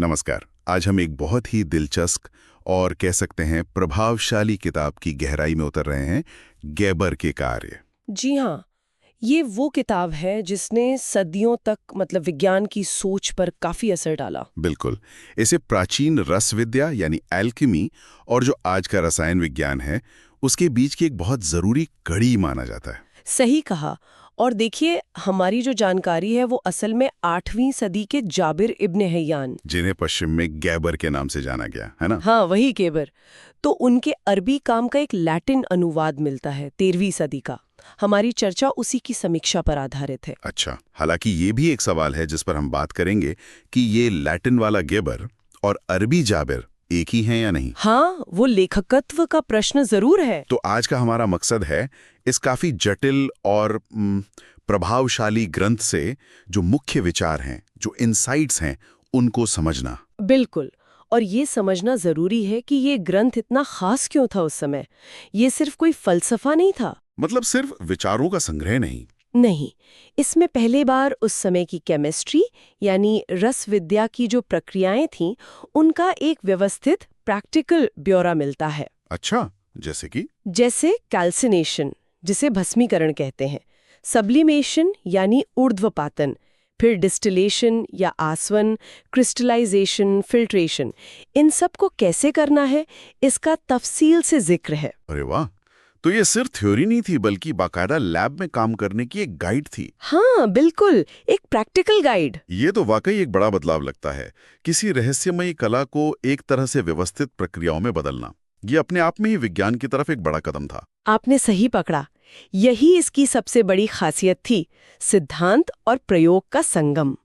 नमस्कार। आज हम एक बहुत ही दिलचस्प और कह सकते हैं प्रभावशाली किताब की गहराई में उतर रहे हैं, गेबर के कार्य। जी हाँ, ये वो किताब है जिसने सदियों तक मतलब विज्ञान की सोच पर काफी असर डाला। बिल्कुल। इसे प्राचीन रस विद्या यानी एल्केमी और जो आज का रसायन विज्ञान है, उसके बीच की एक बहुत जरूरी कड़ी माना जाता है। सही कहा। और देखिए, हमारी जो जानकारी है वो असल में 8वीं सदी के जाबिर इब्न हैयान, जिन्हें पश्चिम में गैबर के नाम से जाना गया है ना। हाँ वही केबर, तो उनके अरबी काम का एक लैटिन अनुवाद मिलता है 13वीं सदी का। हमारी चर्चा उसी की समीक्षा पर आधारित है। अच्छा, हालांकि ये भी एक सवाल है जिस पर हम बात करेंगे कि ये लैटिन वाला गेबर और अरबी जाबिर एक ही हैं या नहीं। हाँ, वो लेखकत्व का प्रश्न जरूर है। तो आज का हमारा मकसद है इस काफी जटिल और प्रभावशाली ग्रंथ से जो मुख्य विचार हैं, जो इनसाइट्स हैं, उनको समझना। बिल्कुल। और ये समझना जरूरी है कि ये ग्रंथ इतना खास क्यों था उस समय। ये सिर्फ कोई फलसफा नहीं था। मतलब सिर्फ विचारों का संग्रह नहीं। नहीं, इसमें पहले बार उस समय की केमिस्ट्री यानी रस विद्या की जो प्रक्रियाएं थीं, उनका एक व्यवस्थित प्रैक्टिकल ब्यौरा मिलता है। अच्छा, जैसे कि जैसे कैल्सिनेशन, जिसे भस्मीकरण कहते हैं, सब्लिमेशन यानी ऊर्ध्वपातन, फिर डिस्टिलेशन या आसवन, क्रिस्टलाइजेशन, फिल्ट्रेशन, इन सब को कैसे करना है, इसका तफसील से जिक्र है। अरे वाह, तो ये सिर्फ थ्योरी नहीं थी बल्कि बाकायदा लैब में काम करने की एक गाइड थी। हाँ बिल्कुल, एक प्रैक्टिकल गाइड। ये तो वाकई एक बड़ा बदलाव लगता है, किसी रहस्यमयी कला को एक तरह से व्यवस्थित प्रक्रियाओं में बदलना। ये अपने आप में ही विज्ञान की तरफ एक बड़ा कदम था। आपने सही पकड़ा। यही इसकी सबसे बड़ी खासियत थी, सिद्धांत और प्रयोग का संगम।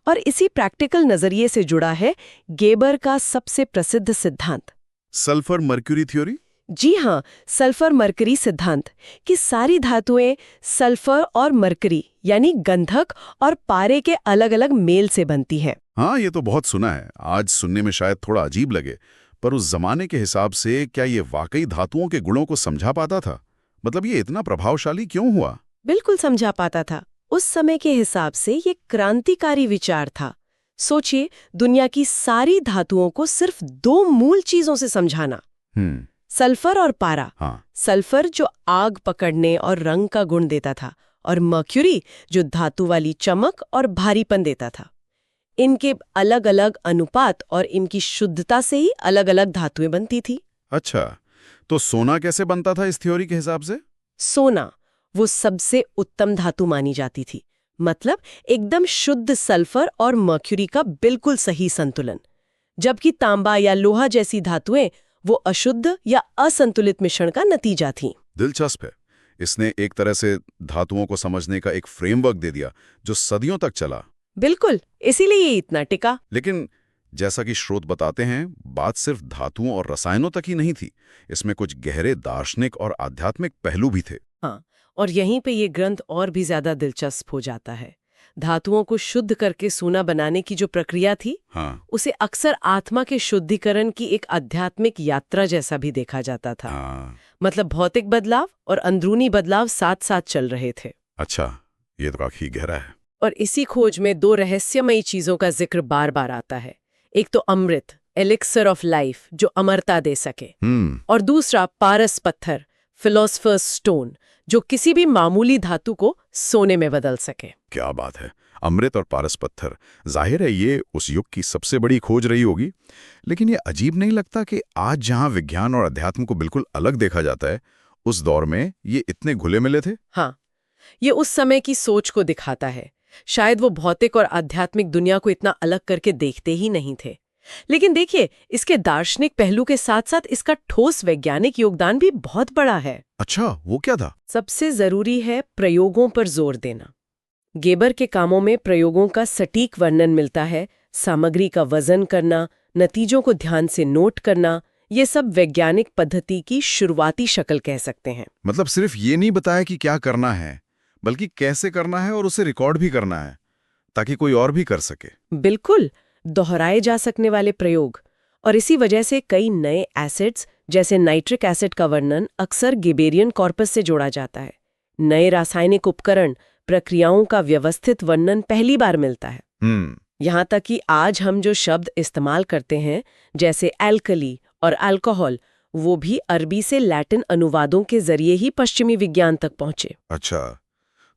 और इसी प्रैक्टिकल नजरिए से जुड़ा है गेबर का सबसे प्रसिद्ध सिद्धांत, सल्फर मर्क्यूरी थ्योरी। जी हाँ, सल्फर मरकरी सिद्धांत कि सारी धातुएं सल्फर और मरकरी यानी गंधक और पारे के अलग-अलग मेल से बनती हैं। हाँ, ये तो बहुत सुना है। आज सुनने में शायद थोड़ा अजीब लगे, पर उस जमाने के हिसाब से क्या ये वाकई धातुओं के गुणों को समझा पाता था? मतलब ये इतना प्रभावशाली क्यों हुआ? बिल्कुल समझा पाता था। उस समय के हिसाब से ये क्रांतिकारी विचार था। सोचिए, दुनिया की सारी धातुओं को सिर्फ दो मूल चीजों से समझाना, सल्फर और पारा। हाँ। सल्फर जो आग पकड़ने और रंग का गुण देता था, और मर्क्यूरी जो धातु वाली चमक और भारीपन देता था। इनके अलग अलग अनुपात और इनकी शुद्धता से ही अलग अलग धातुएं बनती थी। अच्छा, तो सोना कैसे बनता था इस थ्योरी के हिसाब से? सोना वो सबसे उत्तम धातु मानी जाती थी, मतलब एकदम शुद्ध सल्फर और मर्क्यूरी का बिल्कुल सही संतुलन। जबकि तांबा या लोहा जैसी धातुएं वो अशुद्ध या असंतुलित मिश्रण का नतीजा थीं। दिलचस्प है। इसने एक तरह से धातुओं को समझने का एक फ्रेमवर्क दे दिया जो सदियों तक चला। बिल्कुल, इसीलिए ये इतना टिका। लेकिन जैसा कि स्रोत बताते हैं, बात सिर्फ धातुओं और रसायनों तक ही नहीं थी। इसमें कुछ गहरे दार्शनिक और आध्यात्मिक पहलू भी थे। हाँ, और यहीं पे ये ग्रंथ और भी ज्यादा दिलचस्प हो जाता है। धातुओं को शुद्ध करके सोना बनाने की जो प्रक्रिया थी, हाँ। उसे अक्सर आत्मा के शुद्धिकरण की एक आध्यात्मिक यात्रा जैसा भी देखा जाता था। हाँ। मतलब भौतिक बदलाव और अंदरूनी बदलाव साथ साथ चल रहे थे। अच्छा, ये तो काफी गहरा है। और इसी खोज में दो रहस्यमयी चीजों का जिक्र बार बार आता है। एक तो अमृत, एलिक्सर ऑफ लाइफ, जो अमरता दे सके, और दूसरा पारस पत्थर, फिलोसफर्स स्टोन, जो किसी भी मामूली धातु को सोने में बदल सके। क्या बात है! अमृत और पारस पत्थर, जाहिर है ये उस युग की सबसे बड़ी खोज रही होगी। लेकिन ये अजीब नहीं लगता कि आज जहां विज्ञान और अध्यात्म को बिल्कुल अलग देखा जाता है, उस दौर में ये इतने घुले मिले थे? हाँ, ये उस समय की सोच को दिखाता है। शायद वो भौतिक और आध्यात्मिक दुनिया को इतना अलग करके देखते ही नहीं थे। लेकिन देखिए, इसके दार्शनिक पहलू के साथ साथ इसका ठोस वैज्ञानिक योगदान भी बहुत बड़ा है। अच्छा, वो क्या था? सबसे जरूरी है प्रयोगों पर जोर देना। गेबर के कामों में प्रयोगों का सटीक वर्णन मिलता है। सामग्री का वजन करना, नतीजों को ध्यान से नोट करना, ये सब वैज्ञानिक पद्धति की शुरुआती शक्ल कह सकते हैं। मतलब सिर्फ ये नहीं बताया कि क्या करना है, बल्कि कैसे करना है और उसे रिकॉर्ड भी करना है, ताकि कोई और भी कर सके। बिल्कुल, दोहराए जा सकने वाले प्रयोग। और इसी वजह से कई नए एसिड्स जैसे नाइट्रिक एसिड का वर्णन अक्सर गिबेरियन कॉर्पस से जोड़ा जाता है। नए रासायनिक उपकरण, प्रक्रियाओं का व्यवस्थित वर्णन पहली बार मिलता है। यहाँ तक कि आज हम जो शब्द इस्तेमाल करते हैं जैसे एल्कली और अल्कोहल, वो भी अरबी से लैटिन अनुवादों के जरिए ही पश्चिमी विज्ञान तक पहुंचे। अच्छा,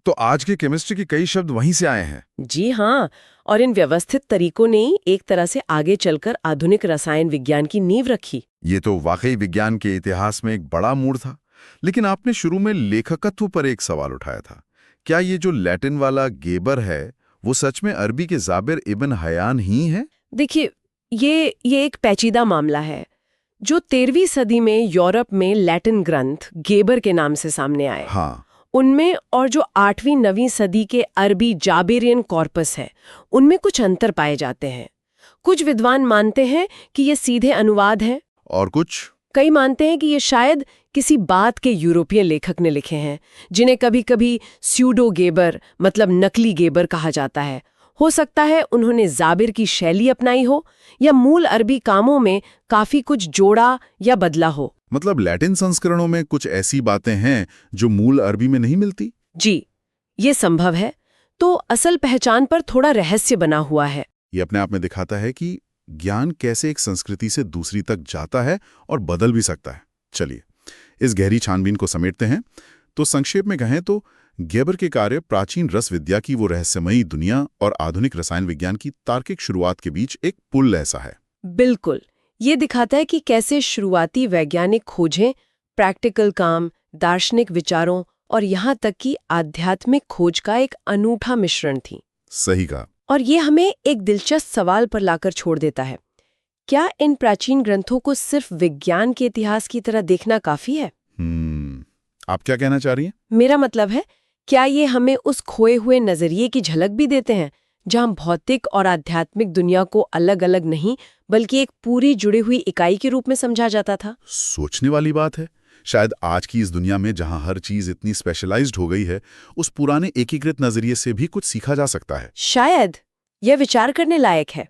तो आज की केमिस्ट्री के कई शब्द वहीं से आए हैं। जी हाँ, और इन व्यवस्थित तरीकों ने ही एक तरह से आगे चलकर आधुनिक रसायन विज्ञान की नींव रखी। ये तो वाकई विज्ञान के इतिहास में एक बड़ा मोड़ था। लेकिन आपने शुरू में लेखकत्व पर एक सवाल उठाया था। क्या ये जो लैटिन वाला गेबर है वो सच में अरबी के जाबिर इब्न हयान ही है? देखिए, ये एक पेचीदा मामला है। जो 13वीं सदी में यूरोप में लैटिन ग्रंथ गेबर के नाम से सामने आए, हाँ, उनमें और जो 8वीं 9वीं सदी के अरबी जाबिरियन कॉर्पस है, उनमें कुछ अंतर पाए जाते हैं। कुछ विद्वान मानते हैं कि ये सीधे अनुवाद हैं, और कुछ कई मानते हैं कि ये शायद किसी बाद के यूरोपीय लेखक ने लिखे हैं, जिन्हें कभी-कभी स्यूडो गेबर मतलब नकली गेबर कहा जाता है। हो सकता है उन्होंने जाबिर की शैली अपनाई हो या मूल अरबी कामों में काफी कुछ जोड़ा या बदला हो। मतलब लैटिन संस्करणों में कुछ ऐसी बातें हैं जो मूल अरबी में नहीं मिलती? जी, ये संभव है। तो असल पहचान पर थोड़ा रहस्य बना हुआ है। ये अपने आप में दिखाता है कि ज्ञान कैसे एक संस्कृति से दूसरी तक जाता है और बदल भी सकता है। चलिए, इस गहरी छानबीन को समेटते हैं। तो संक्षेप में कहें तो गेबर के कार्य प्राचीन रस विद्या की वो रहस्यमयी दुनिया और आधुनिक रसायन विज्ञान की तार्किक शुरुआत के बीच एक पुल ऐसा है। बिल्कुल, ये दिखाता है कि कैसे शुरुआती वैज्ञानिक खोजें प्रैक्टिकल काम, दार्शनिक विचारों और यहाँ तक कि आध्यात्मिक खोज का एक अनूठा मिश्रण थी। सही कहा। और ये हमें एक दिलचस्प सवाल पर लाकर छोड़ देता है। क्या इन प्राचीन ग्रंथों को सिर्फ विज्ञान के इतिहास की तरह देखना काफी है? आप क्या कहना चाह रही हैं? मेरा मतलब है, क्या ये हमें उस खोए हुए नजरिए की झलक भी देते हैं जहां भौतिक और आध्यात्मिक दुनिया को अलग-अलग नहीं बल्कि एक पूरी जुड़ी हुई इकाई के रूप में समझा जाता था? सोचने वाली बात है। शायद आज की इस दुनिया में जहां हर चीज इतनी स्पेशलाइज्ड हो गई है, उस पुराने एकीकृत नजरिए से भी कुछ सीखा जा सकता है। शायद यह विचार करने लायक है।